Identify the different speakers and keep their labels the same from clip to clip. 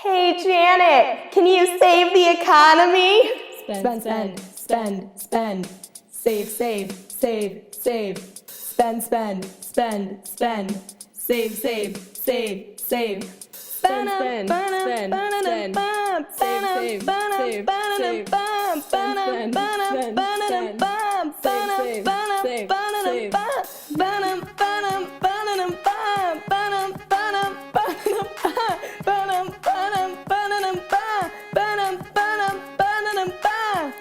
Speaker 1: Hey Janet, can you save the economy?
Speaker 2: Spend, spend, spend, spend. Save, save, save, save. Spend, spend, spend, spend. Save, save, save, save. Spend, spend, spend, spend. Save, save, save, save. Spend, spend, spend, spend. Save, save, save, save.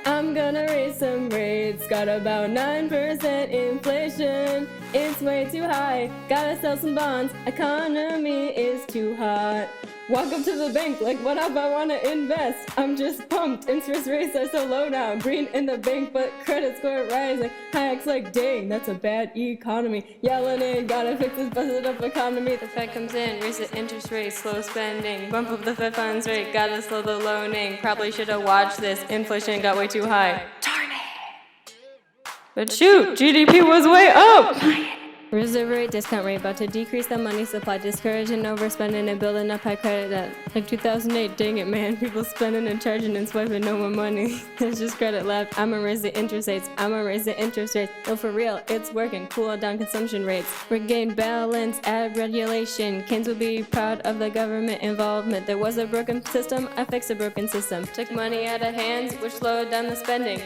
Speaker 2: I'm gonna raise some rates. Got about 9% inflation. It's way too high. Gotta sell some bonds. Economy is too hot. Walk up to the bank like, what up, I wanna invest. I'm just pumped. Interest rates are so low now. Green in the bank, but credit score rising. Hayek's like, dang, that's a bad economy. Yelling in, gotta fix this busted up economy. The Fed comes in, raise the interest rate, slow spending. Bump up the Fed funds rate, gotta slow the loaning. Probably should've watched this. Inflation got way too high. Darn it. But shoot, GDP was way up. Reserve rate, discount rate, about to decrease the money supply, discouraging overspending and building up high credit debt. Like 2008, dang it man, people spending and charging and swiping no more money. There's just credit left. I'ma raise the interest rates, I'ma raise the interest rates. No, for real, it's working, cool down consumption rates. Regain balance, add regulation. Keynes will be proud of the government involvement. There was a broken system, I fixed a broken system. Took money out of hands, which slowed down the spending.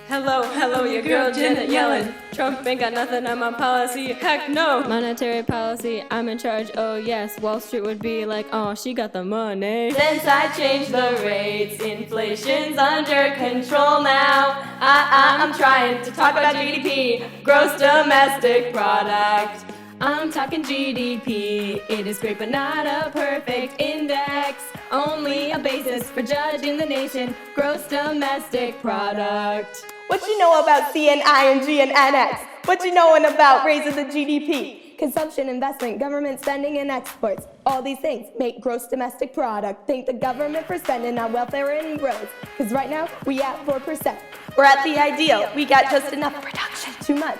Speaker 2: Hello, your girl Janet Yellen. Trump ain't got nothing on my policy, heck no. Monetary policy, I'm in charge, oh yes. Wall Street would be like, oh, she got the money. Since I changed the rates, inflation's under control now. I'm trying to talk about GDP, gross domestic product. I'm talking GDP, it is great but not a perfect index. Only a basis for judging the nation, gross domestic product.
Speaker 1: What you know about CNI and GNNX? What you knowin' about raising the GDP?
Speaker 2: Consumption, investment, government spending, and exports. All these things make gross domestic product. Thank the government for spending on welfare and growth. Cause right now, we at 4%.
Speaker 1: We're at the ideal. We got just enough production.
Speaker 2: Too much.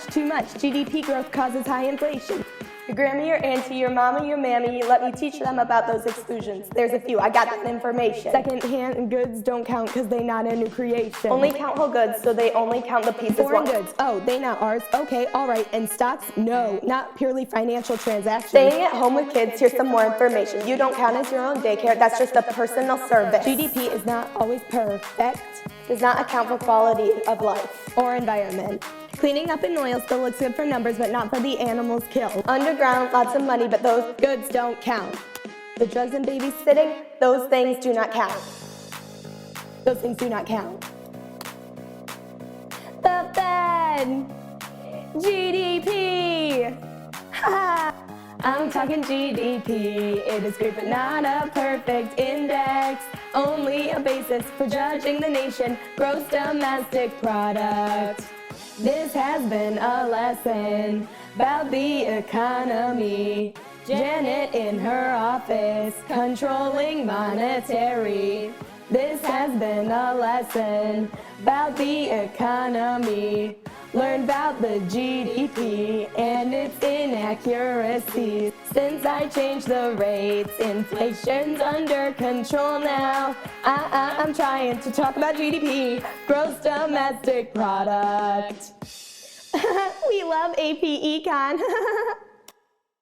Speaker 2: GDP growth causes high inflation.
Speaker 1: Your grandma, your auntie, your mama, your mammy, let me teach them about those exclusions. There's a few, I got that information.
Speaker 2: Second-hand goods don't count because they not a new creation.
Speaker 1: Only count whole goods, so they only count the pieces.
Speaker 2: Foreign goods, oh, they not ours. Okay, all right, and stocks? No, not purely financial transactions.
Speaker 1: Staying at home with kids, here's some more information. You don't count as your own daycare, that's just a personal service.
Speaker 2: GDP is not always perfect.
Speaker 1: Does not account for quality of life.
Speaker 2: Or environment. Cleaning up in oil still looks good for numbers, but not for the animals killed.
Speaker 1: Underground, lots of money, but those
Speaker 2: goods don't count.
Speaker 1: The drugs and babysitting, those things do not count.
Speaker 2: Those things do not count. The Fed! GDP! Ha! I'm talking GDP. It is great, but not a perfect index. Only a basis for judging the nation, gross domestic product. This has been a lesson about the economy. Janet in her office, controlling monetary. This has been a lesson about the economy. Learn about the GDP and its inaccuracies. Since I changed the rates, inflation's under control now. I'm trying to talk about GDP, gross domestic product.
Speaker 1: We love AP Econ.